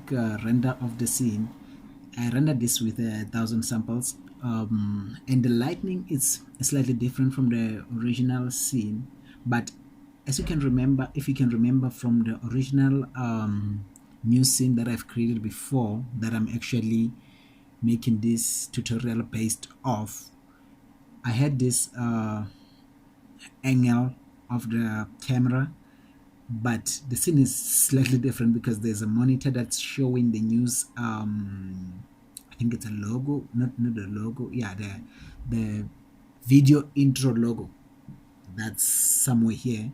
quick render of the scene. I rendered this with 1,000 samples, and the lighting is slightly different from the original scene. But as you can remember, if you can remember from the original new scene that I've created before, that I'm actually making this tutorial based off, I had this angle of the camera, but the scene is slightly different because there's a monitor that's showing the news. I think it's a logo, not the logo. Yeah, the video intro logo. That's somewhere here,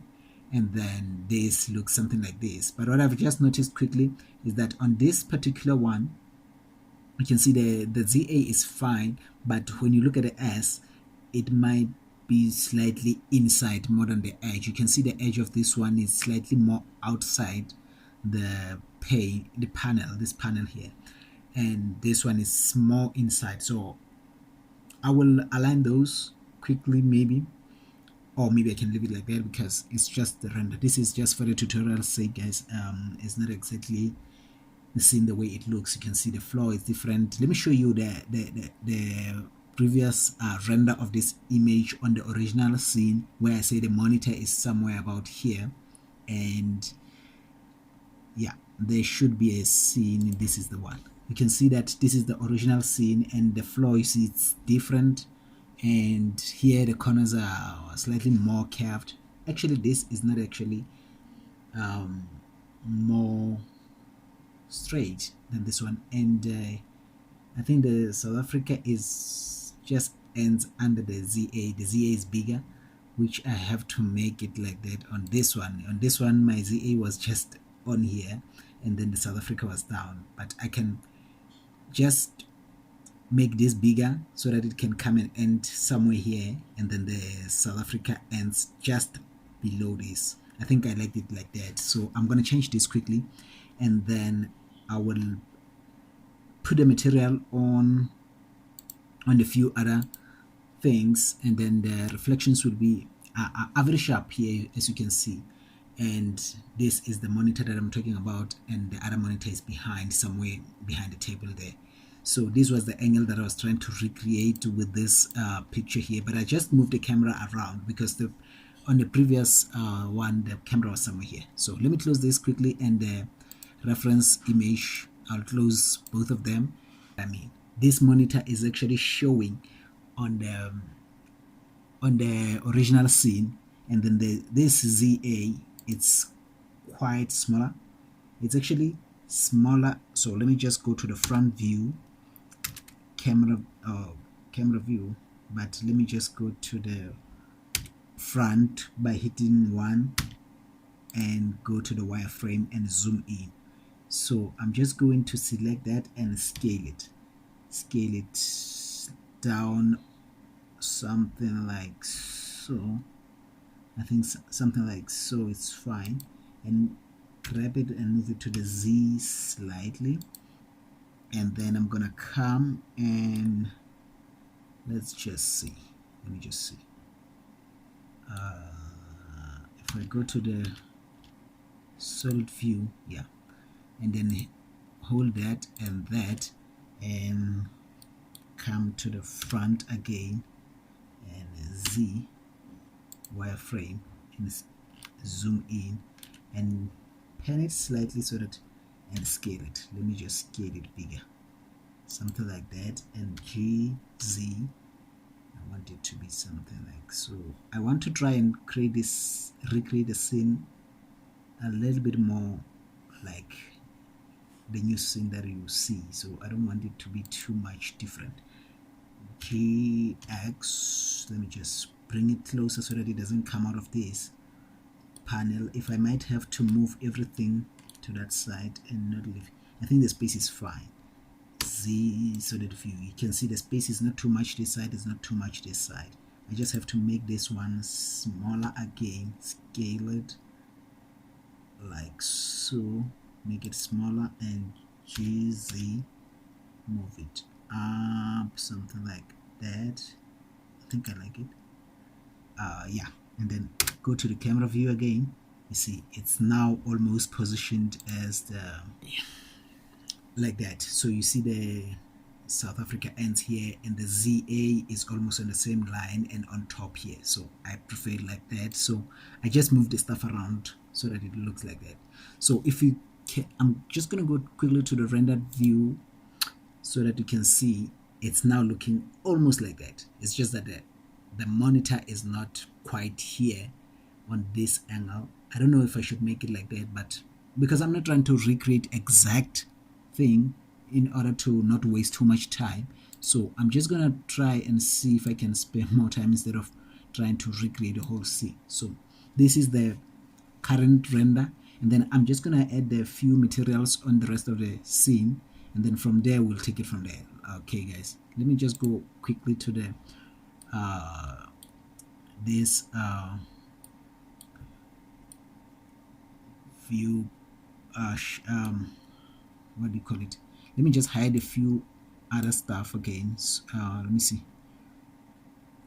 and then this looks something like this. But what I've just noticed quickly is that on this particular one, you can see the ZA is fine, but when you look at the S, it might be slightly inside more than the edge. You can see the edge of this one is slightly more outside the panel, this panel here, and this one is more inside. So I will align those quickly, maybe, or maybe I can leave it like that because it's just the render. This is just for the tutorial's sake, guys. It's not exactly the scene the way it looks. You can see the floor is different. Let me show you the previous render of this image on the original scene, where I say the monitor is somewhere about here, and yeah, there should be a scene. This is the one. You can see that this is the original scene, and the floor, you see, it's different, and here the corners are slightly more curved. Actually, this is not actually more straight than this one, and I think the South Africa is just ends under the ZA. The ZA is bigger, which I have to make it like that on this one. On this one, my ZA was just on here, and then the South Africa was down. But I can just make this bigger so that it can come and end somewhere here, and then the South Africa ends just below this. I think I liked it like that, so I'm going to change this quickly, and then I will put the material on a few other things, and then the reflections will be very sharp here, as you can see. And this is the monitor that I'm talking about, and the other monitor is behind, somewhere behind the table there. So this was the angle that I was trying to recreate with this picture here, but I just moved the camera around because on the previous one the camera was somewhere here. So let me close this quickly, and the reference image, I'll close both of them. I mean, this monitor is actually showing on the original scene, and then this ZA, it's quite smaller. It's actually smaller. So let me just go to the front view, camera view, but let me just go to the front by hitting 1 and go to the wireframe and zoom in. So I'm just going to select that and scale it down something like so. I think something like so, it's fine, and grab it and move it to the Z slightly, and then I'm gonna come and let's just see. Let me just see. If I go to the solid view, yeah, and then hold that and come to the front again and Z wireframe and zoom in and pan it slightly so that, and scale it. Let me just scale it bigger, something like that, and GZ, I want it to be something like so. I want to try and recreate the scene a little bit more like the new scene that you see, so I don't want it to be too much different. GX, let me just bring it closer so that it doesn't come out of this panel. If I might have to move everything to that side and not leave, I think the space is fine. Z solid view, you can see the space is not too much this side, it's not too much this side. I just have to make this one smaller again, scale it like so, make it smaller, and GZ, move it up something like that. I think I like it. Yeah, and then go to the camera view again. You see it's now almost positioned as the, like that. So you see the South Africa ends here and the ZA is almost on the same line and on top here. So I prefer it like that. So I just move the stuff around so that it looks like that. So if you can, I'm just going to go quickly to the rendered view so that you can see it's now looking almost like that. It's just that the monitor is not quite here on this angle. I don't know if I should make it like that, but because I'm not trying to recreate exact thing in order to not waste too much time, so I'm just gonna try and see if I can spend more time instead of trying to recreate the whole scene. So this is the current render, and then I'm just gonna add a few materials on the rest of the scene, and then from there we'll take it from there. Okay guys, let me just go quickly to the this view what do you call it, let me just hide a few other stuff again. Let me see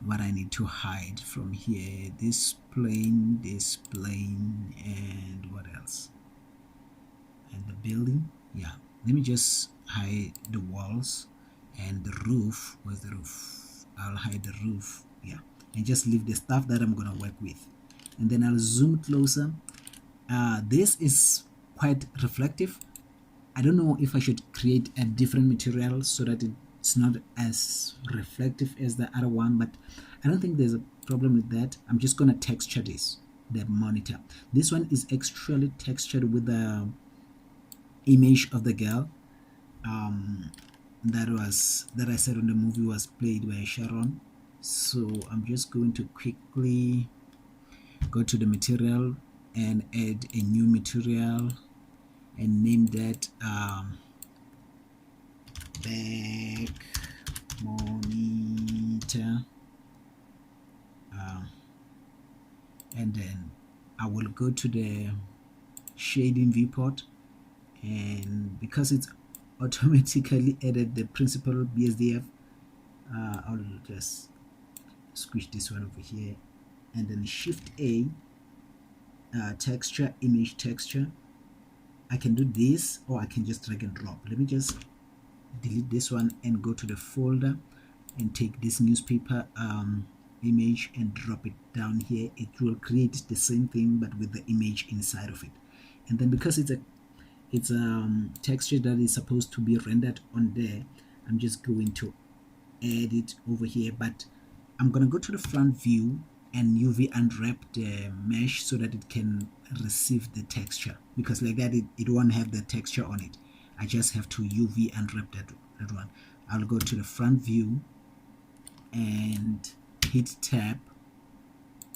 what I need to hide from here. This plane, and what else, and the building. Yeah, let me just hide the walls and the roof. Where's the roof? I'll hide the roof. Yeah, and just leave the stuff that I'm gonna work with, and then I'll zoom closer. This is quite reflective. I don't know if I should create a different material so that it's not as reflective as the other one, but I don't think there's a problem with that. I'm just gonna texture this, the monitor. This one is actually textured with the image of the girl that I said on the movie was played by Sharon. So I'm just going to quickly go to the material and add a new material and name that back monitor, and then I will go to the shading viewport, and because it's automatically added the principal BSDF, I'll just squish this one over here, and then Shift A, texture, image texture. I can do this, or I can just drag and drop. Let me just delete this one and go to the folder and take this newspaper image and drop it down here. It will create the same thing but with the image inside of it. And then because it's a texture that is supposed to be rendered on there, I'm just going to add it over here, but I'm gonna go to the front view and UV unwrap the mesh so that it can receive the texture, because like that it won't have the texture on it. I just have to UV unwrap that one. I'll go to the front view and hit tab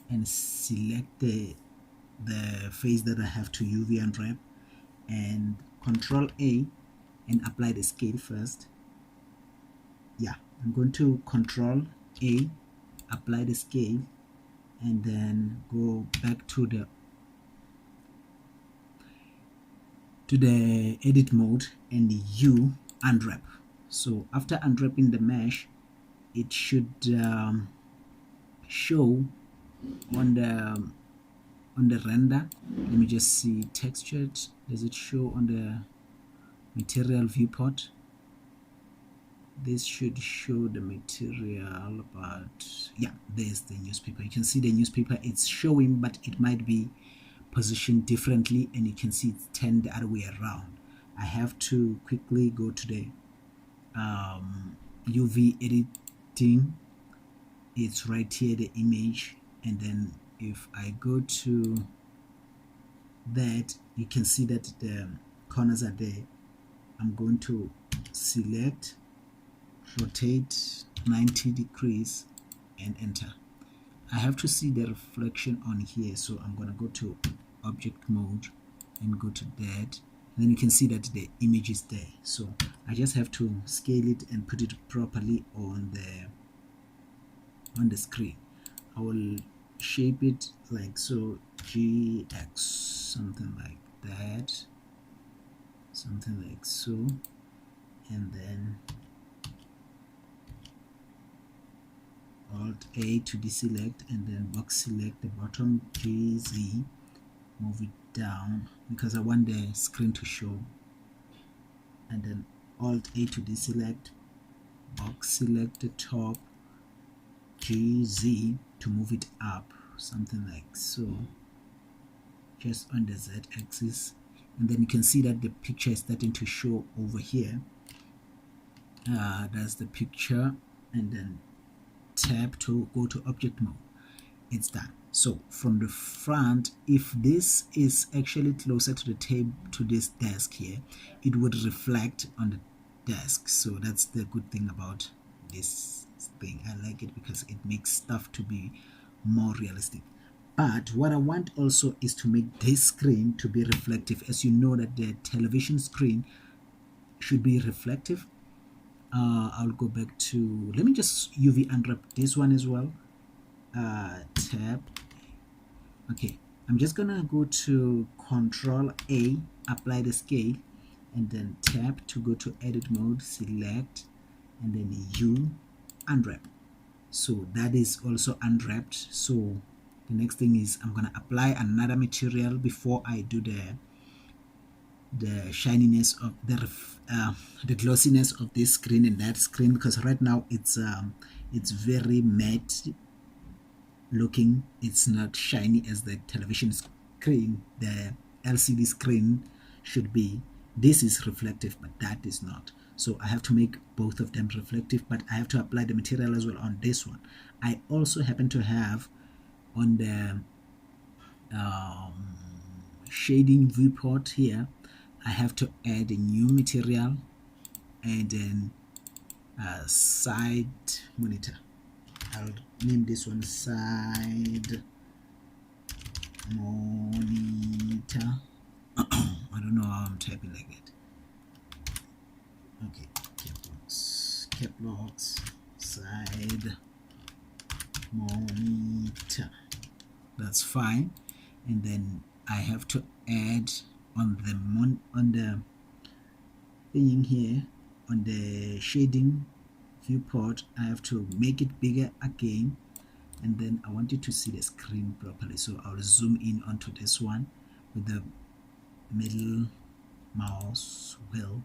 and select the face that I have to UV unwrap, and Control A and apply the scale first. Yeah, I'm going to Control A, apply the scale, and then go back to the edit mode and U unwrap. So after unwrapping the mesh, it should show on the render. Let me just see textured. Does it show on the material viewport? This should show the material, but yeah, there's the newspaper. You can see the newspaper, it's showing, but it might be positioned differently, and you can see it's turned the other way around. I have to quickly go to the UV editing. It's right here, the image, and then if I go to that, you can see that the corners are there. I'm going to select, rotate 90 degrees and enter. I have to see the reflection on here, so I'm going to go to object mode and go to that, and then you can see that the image is there. So I just have to scale it and put it properly on the screen. I will shape it like so, GX, something like that, something like so, and then Alt A to deselect, and then box select the bottom, GZ, move it down because I want the screen to show. and then Alt A to deselect, box select the top, GZ to move it up, something like so, just on the Z axis. And then you can see that the picture is starting to show over here. That's the picture, and then tab to go to object mode. It's done. So from the front, if this is actually closer to the table, to this desk here, it would reflect on the desk. So that's the good thing about this thing. I like it because it makes stuff to be more realistic. But what I want also is to make this screen to be reflective. As you know that the television screen should be reflective. I'll go back to, let me just UV unwrap this one as well. Tab. Okay, I'm just gonna go to Control A, apply the scale, and then tab to go to edit mode, select, and then U, unwrap. So that is also unwrapped. So the next thing is I'm gonna apply another material before I do the shininess of the glossiness of this screen and that screen, because right now it's very matte looking. It's not shiny as the television screen, the LCD screen should be. This is reflective, but that is not. So I have to make both of them reflective, but I have to apply the material as well on this one. I also happen to have on the shading viewport here, I have to add a new material and then side monitor. I'll name this one side monitor. I don't know how I'm typing like it. Okay, cap locks, side monitor. That's fine. And then I have to add on the thing here, on the shading viewport, I have to make it bigger again, and then I want you to see the screen properly. So I'll zoom in onto this one with the middle mouse wheel,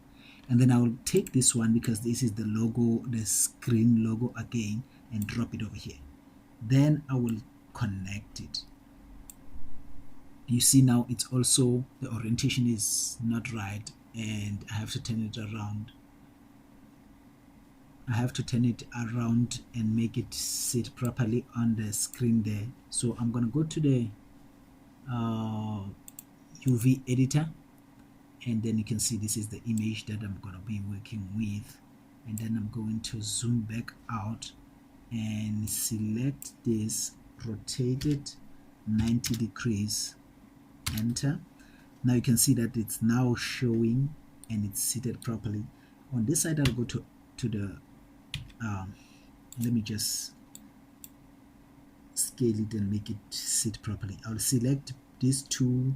and then I will take this one because this is the logo, the screen logo again, and drop it over here. Then I will connect it. You see now it's also, the orientation is not right, and I have to turn it around. I have to turn it around and make it sit properly on the screen there. So I'm going to go to the UV editor, and then you can see this is the image that I'm going to be working with. And then I'm going to zoom back out and select this, rotate it 90 degrees, enter. Now you can see that it's now showing and it's seated properly. On this side, I'll go to the let me just scale it and make it sit properly. I'll select these two,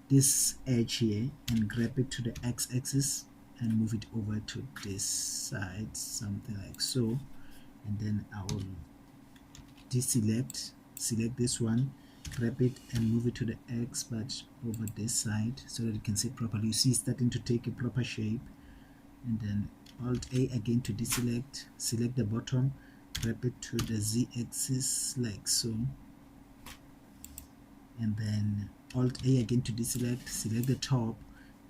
this edge here, and grab it to the x-axis and move it over to this side, something like so. And then I will deselect, select this one, grab it and move it to the X, but over this side so that you can see properly. You see it's starting to take a proper shape. And then Alt A again to deselect, select the bottom, grab it to the Z axis like so, and then Alt A again to deselect, select the top,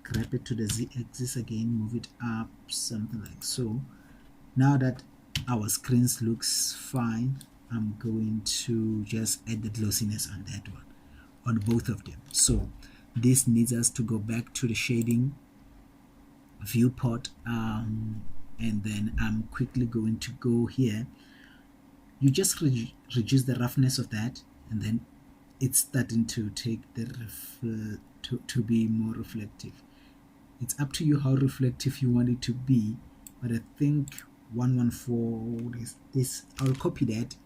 grab it to the Z axis again, move it up, something like so. Now that our screens looks fine, I'm going to just add the glossiness on that one, on both of them. So this needs us to go back to the shading viewport, and then I'm quickly going to go here. You just reduce the roughness of that, and then it's starting to take the to be more reflective. It's up to you how reflective you want it to be, but I think 114 is this. I'll copy that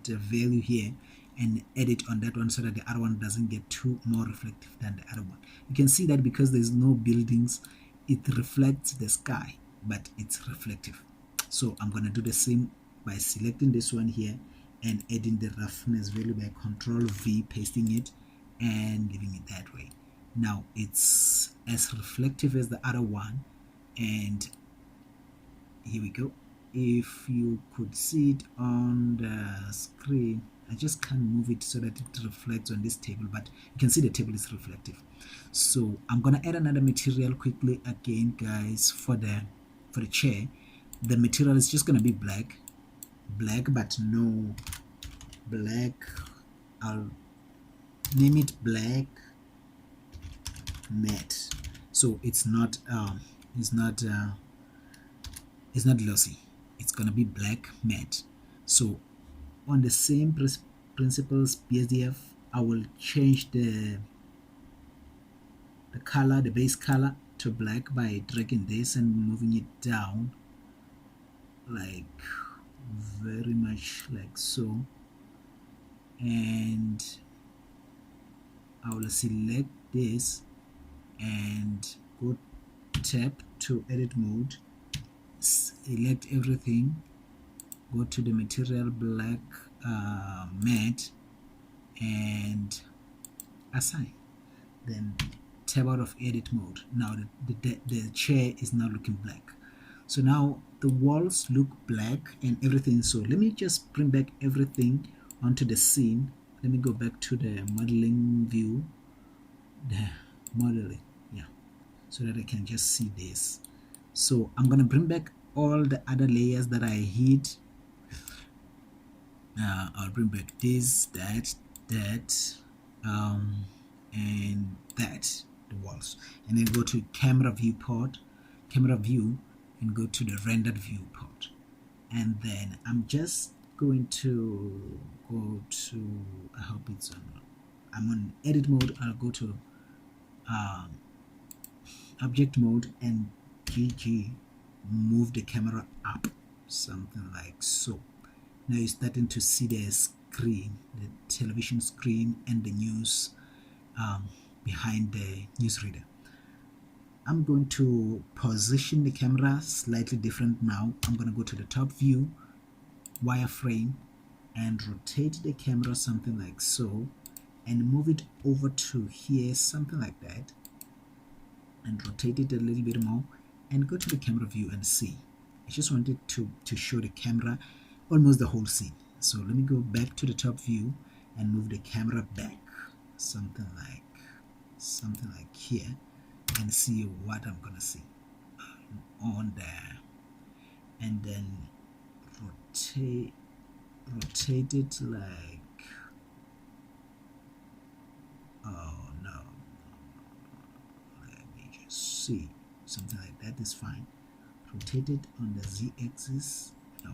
value here and edit on that one so that the other one doesn't get too more reflective than the other one. You can see that because there's no buildings, it reflects the sky, but it's reflective. So I'm going to do the same by selecting this one here and adding the roughness value by Control V, pasting it and leaving it that way. Now it's as reflective as the other one, and here we go. If you could see it on the screen, I just can't move it so that it reflects on this table, but you can see the table is reflective. So I'm gonna add another material quickly again, guys, for the chair. The material is just gonna be black, but no black. I'll name it black matte. So it's not glossy. It's gonna be black matte. So on the same principles BSDF, I will change the color, the base color, to black by dragging this and moving it down, like very much like so. And I will select this and go tap to edit mode, select everything, go to the material black matte and assign, then tab out of edit mode. Now the chair is now looking black. So now the walls look black and everything. So let me just bring back everything onto the scene. Let me go back to the modeling view, the modeling, yeah, so that I can just see this. So I'm gonna bring back all the other layers that I hid. I'll bring back this, that, and that, the walls, and then go to camera view, and go to the rendered viewport. And then I'm just going to go to, I hope it's on, I'm on edit mode. I'll go to object mode and move the camera up, something like so. Now you're starting to see the screen, the television screen, and the news behind the newsreader. I'm going to position the camera slightly different now. I'm going to go to the top view, wireframe, and rotate the camera something like so, and move it over to here, something like that, and rotate it a little bit more, and go to the camera view and see. I just wanted to show the camera almost the whole scene. So let me go back to the top view and move the camera back, something like here, and see what I'm gonna see on there, and then rotate it like, oh no, let me just see, something like that is fine. Rotate it on the z-axis, no,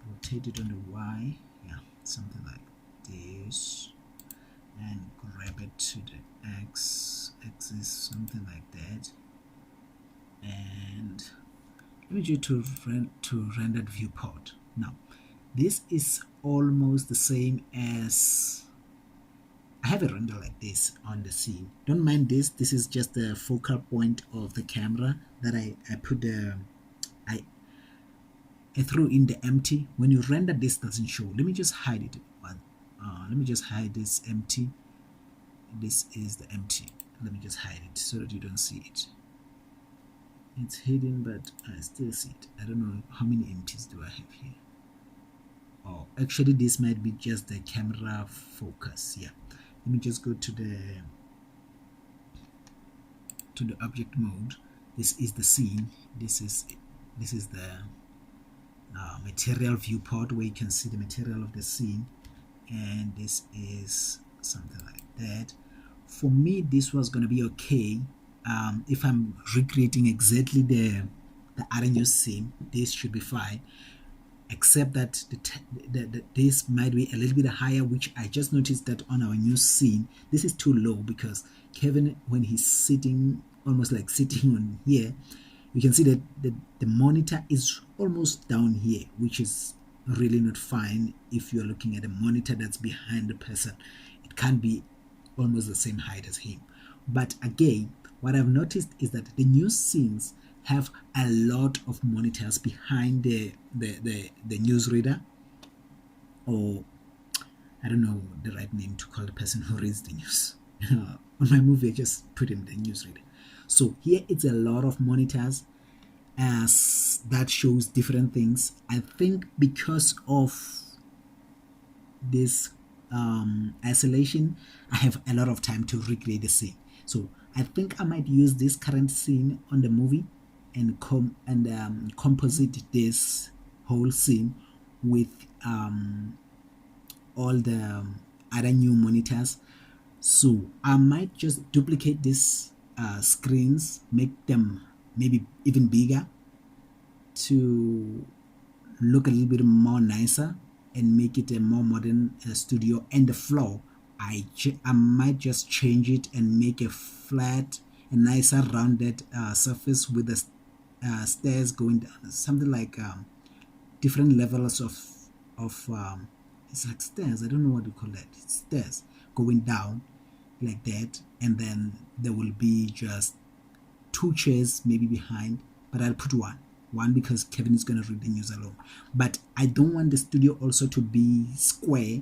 rotate it on the y, yeah, something like this, and grab it to the x-axis, something like that, and let me go to rendered viewport. Now this is almost the same as, I have a render like this on the scene. Don't mind this. This is just the focal point of the camera that I put the I threw in the empty. When you render, this doesn't show. Let me just hide it. Let me just hide this empty. This is the empty. Let me just hide it so that you don't see it. It's hidden, but I still see it. I don't know how many empties do I have here. Oh, actually this might be just the camera focus. Yeah, let me just go to the object mode. This is the scene. This is the material viewport, where you can see the material of the scene, and this is something like that. For me, this was going to be okay. If I'm recreating exactly the RNU scene, this should be fine, except that this might be a little bit higher, which I just noticed that on our new scene this is too low, because Kevin, when he's sitting, almost like sitting on here, you can see that the monitor is almost down here, which is really not fine. If you're looking at a monitor that's behind the person, it can't be almost the same height as him. But again, what I've noticed is that the new scenes have a lot of monitors behind the newsreader, or I don't know the right name to call the person who reads the news. On my movie I just put in the newsreader. So here it's a lot of monitors as that shows different things. I think because of this isolation, I have a lot of time to recreate the scene. So I think I might use this current scene on the movie and composite this whole scene with all the other new monitors. So I might just duplicate these screens, make them maybe even bigger to look a little bit more nicer and make it a more modern studio. And the floor, I might just change it and make a flat and nicer rounded surface with the stairs going down, something like different levels of it's like stairs. I don't know what to call that. It's stairs going down like that, and then there will be just two chairs maybe behind, but I'll put one because Kevin is going to read the news alone. But I don't want the studio also to be square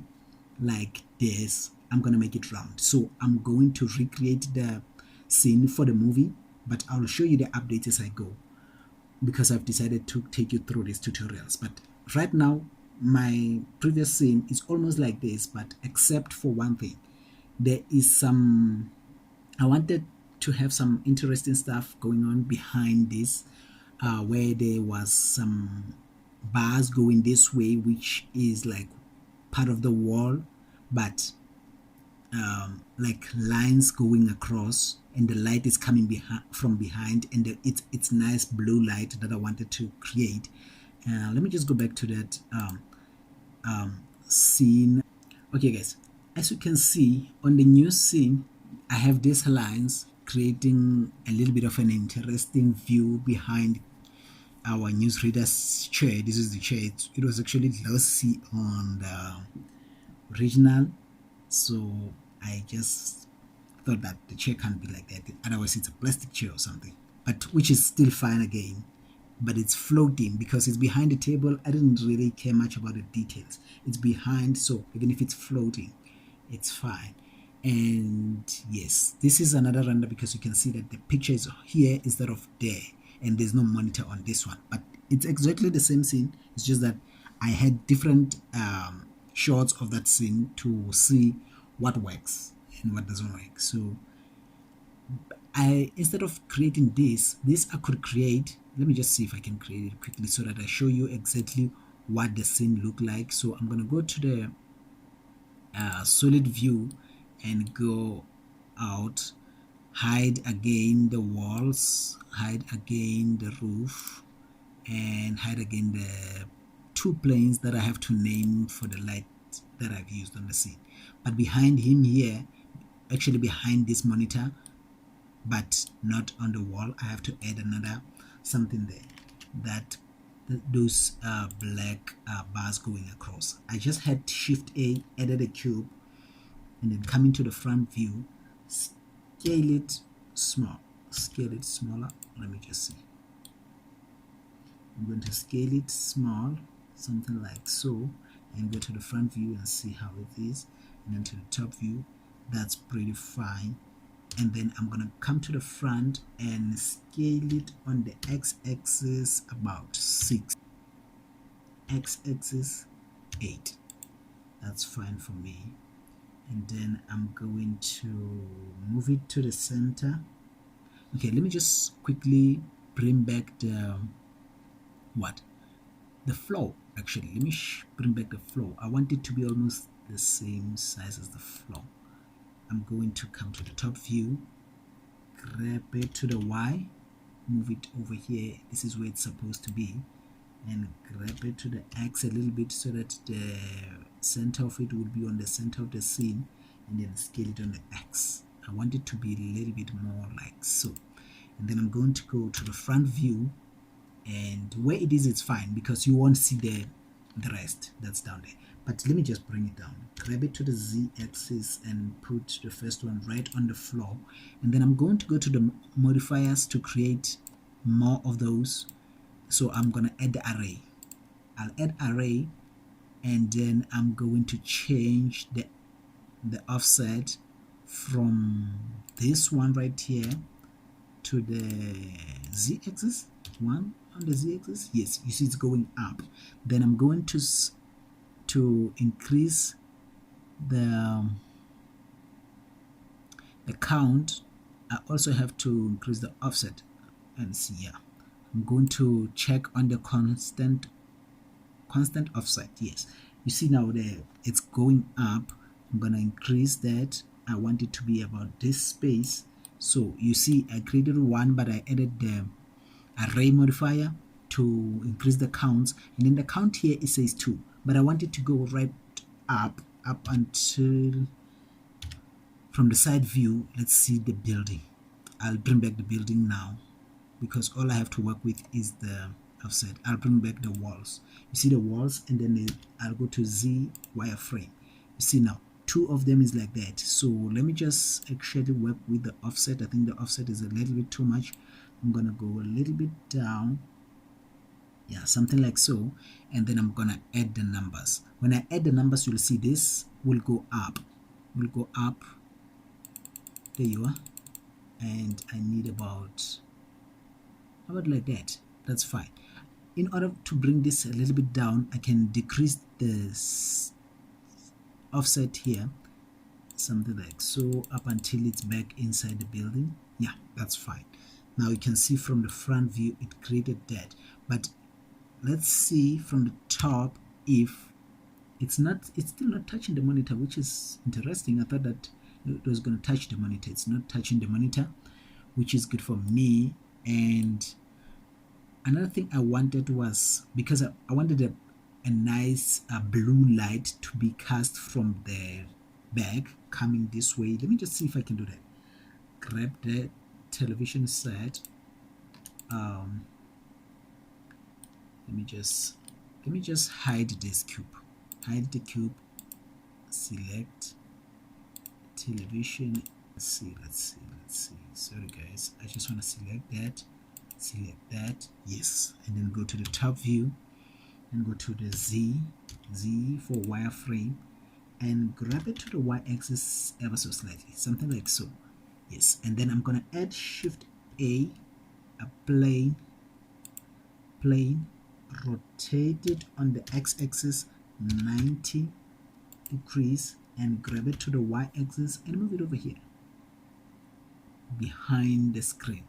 like this. I'm going to make it round. So I'm going to recreate the scene for the movie, but I'll show you the updates as I go because I've decided to take you through these tutorials. But right now, my previous scene is almost like this, but except for one thing. There is some, I wanted to have some interesting stuff going on behind this, where there was some bars going this way, which is like part of the wall, but like lines going across, and the light is coming from behind, and it's nice blue light that I wanted to create. Let me just go back to that scene. Okay, guys, as you can see on the new scene, I have these lines creating a little bit of an interesting view behind our newsreader's chair. This is the chair. It was actually glossy on the original, so I just thought that the chair can't be like that. Otherwise, it's a plastic chair or something. But which is still fine again. But it's floating because it's behind the table. I didn't really care much about the details. It's behind, so even if it's floating, it's fine. And yes, this is another render because you can see that the picture is here instead of there, and there's no monitor on this one, but it's exactly the same scene. It's just that I had different shots of that scene to see what works and what doesn't work. So I, instead of creating this I could create, let me just see if I can create it quickly so that I show you exactly what the scene look like. So I'm going to go to the solid view and go out, hide again the walls, hide again the roof, and hide again the two planes that I have to name for the light that I've used on the scene. But behind him here, actually behind this monitor, but not on the wall, I have to add another something there, that those black bars going across. I just had Shift A, added a cube, and then coming to the front view, scale it small, scale it smaller. Let me just see. I'm going to scale it small, something like so, and go to the front view and see how it is, and then to the top view. That's pretty fine. And then I'm gonna come to the front and scale it on the x-axis about 6, x-axis 8. That's fine for me. And then I'm going to move it to the center. Okay, let me just quickly bring back the flow. Actually, let me bring back the flow. I want it to be almost the same size as the flow. I'm going to come to the top view, grab it to the Y, move it over here. This is where it's supposed to be, and grab it to the X a little bit so that the center of it will be on the center of the scene, and then scale it on the X. I want it to be a little bit more like so. And then I'm going to go to the front view, and where it is, it's fine because you won't see the rest that's down there. But let me just bring it down, grab it to the z-axis and put the first one right on the floor. And then I'm going to go to the modifiers to create more of those. So I'm going to add the array. I'll add array, and then I'm going to change the offset from this one right here to the z-axis, one on the z-axis. Yes, you see it's going up. Then I'm going to increase the count. I also have to increase the offset and see. Yeah, I'm going to check on the constant offset. Yes, you see now there it's going up. I'm gonna increase that. I want it to be about this space. So you see I created one, but I added the array modifier to increase the counts, and then the count here it says 2, but I want it to go right up until from the side view. Let's see the building. I'll bring back the building now because all I have to work with is the offset. I'll bring back the walls. You see the walls, and then I'll go to Z wireframe. You see now 2 of them is like that. So let me just actually work with the offset. I think the offset is a little bit too much. I'm gonna go a little bit down, yeah, something like so, and then I'm gonna add the numbers. When I add the numbers, you'll see this will go up, there you are. And I need about like that. That's fine. In order to bring this a little bit down, I can decrease this offset here, something like so, up until it's back inside the building. Yeah, that's fine. Now you can see from the front view it created that, but let's see from the top if it's still not touching the monitor, which is interesting. I thought that it was going to touch the monitor. It's not touching the monitor, which is good for me. And another thing I wanted was, because I wanted a nice blue light to be cast from the back coming this way. Let me just see if I can do that. Grab the television set. Let me just hide this cube. Hide the cube. Select television. Let's see. Sorry guys, I just want to select that. Yes, and then go to the top view and go to the Z for wireframe and grab it to the y-axis ever so slightly, something like so. Yes, and then I'm gonna add Shift A, a plane, rotate it on the x-axis 90 degrees and grab it to the y-axis and move it over here behind the screen.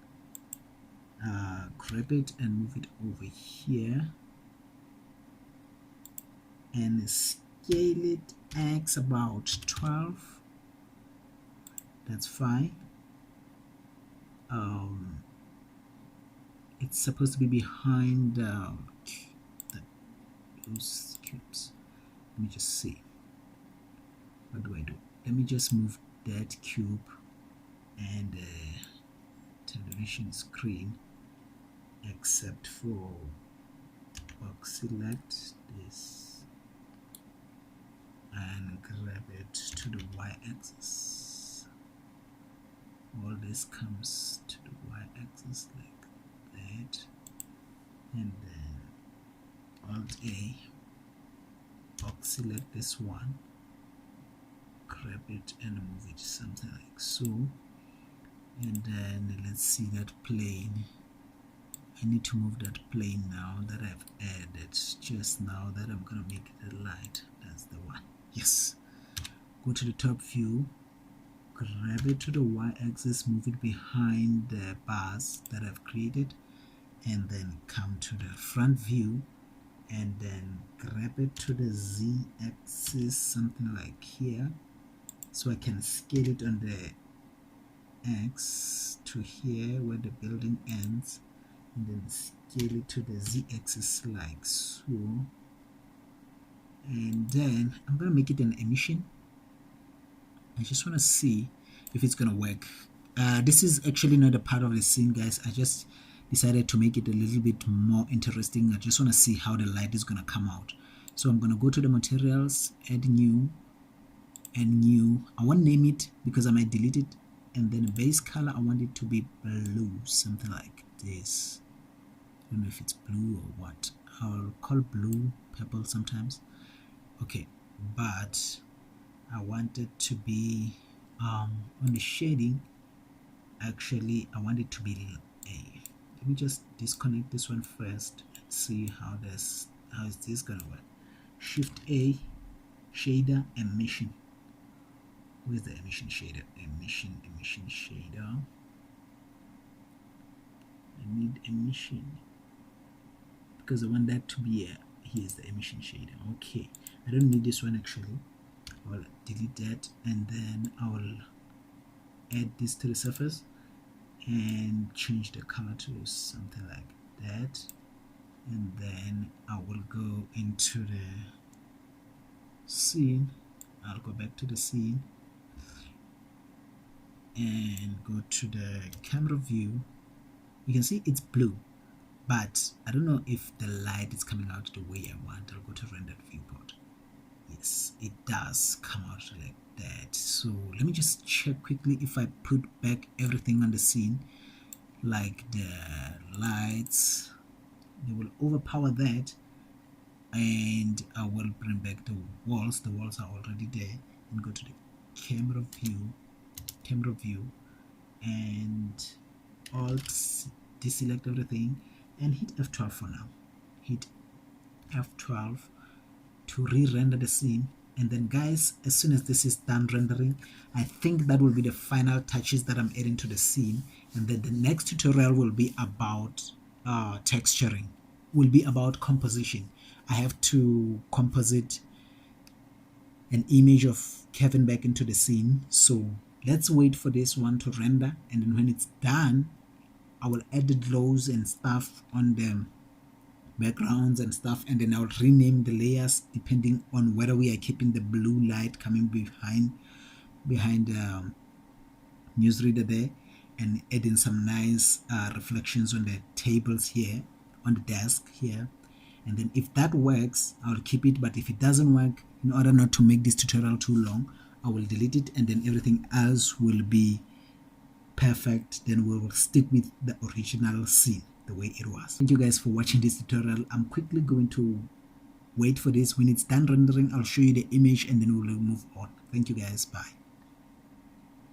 Grab it and move it over here and scale it X about 12. That's fine. It's supposed to be behind those cubes. Let me just see. What do I do? Let me just move that cube and television screen, except for box. Select this and grab it to the y-axis. All this comes to the y-axis like that, and then Alt A, box select this one, grab it and move it something like so. And then let's see that plane. I need to move that plane now that I've added just now that I'm gonna make it a light. That's the one. Yes. Go to the top view, grab it to the y-axis, move it behind the bars that I've created, and then come to the front view and then grab it to the z-axis, something like here, so I can scale it on the X to here where the building ends, and then scale it to the z-axis like so. And then I'm gonna make it an emission. I just want to see if it's gonna work. This is actually not a part of the scene, guys. I just decided to make it a little bit more interesting. I just want to see how the light is gonna come out. So I'm gonna go to the materials, add new and new. I won't name it because I might delete it. And then the base color, I want it to be blue, something like this. I don't know if it's blue or what. I'll call blue purple sometimes. Okay, but I want it to be On the shading, actually I want it to be a. Let me just disconnect this one first. See how is this gonna work. Shift A, shader, emission. Where's the emission shader? Emission shader. I need emission because I want that to be a. Here's the emission shader. Okay, I don't need this one actually. I'll delete that and then I will add this to the surface and change the color to something like that, and then I will go into the scene. I'll go back to the scene and go to the camera view. You can see it's blue, but I don't know if the light is coming out the way I want. I'll go to render viewport. Yes, it does come out like that. So let me just check quickly if I put back everything on the scene, like the lights, they will overpower that, and I will bring back the walls. The walls are already there, and go to the camera view, and alt deselect everything and hit F12 for now. Hit F12 to re-render the scene, and then guys, as soon as this is done rendering, I think that will be the final touches that I'm adding to the scene, and then the next tutorial will be about texturing, will be about composition. I have to composite an image of Kevin back into the scene, so let's wait for this one to render, and then when it's done I will add the glows and stuff on the backgrounds and stuff, and then I'll rename the layers depending on whether we are keeping the blue light coming behind the newsreader there, and adding some nice reflections on the tables here, on the desk here. And then if that works, I'll keep it, but if it doesn't work, in order not to make this tutorial too long, I will delete it, and then everything else will be perfect. Then we will stick with the original scene the way it was. Thank you guys for watching this tutorial. I'm quickly going to wait for this. When it's done rendering, I'll show you the image and then we'll move on. Thank you guys. Bye.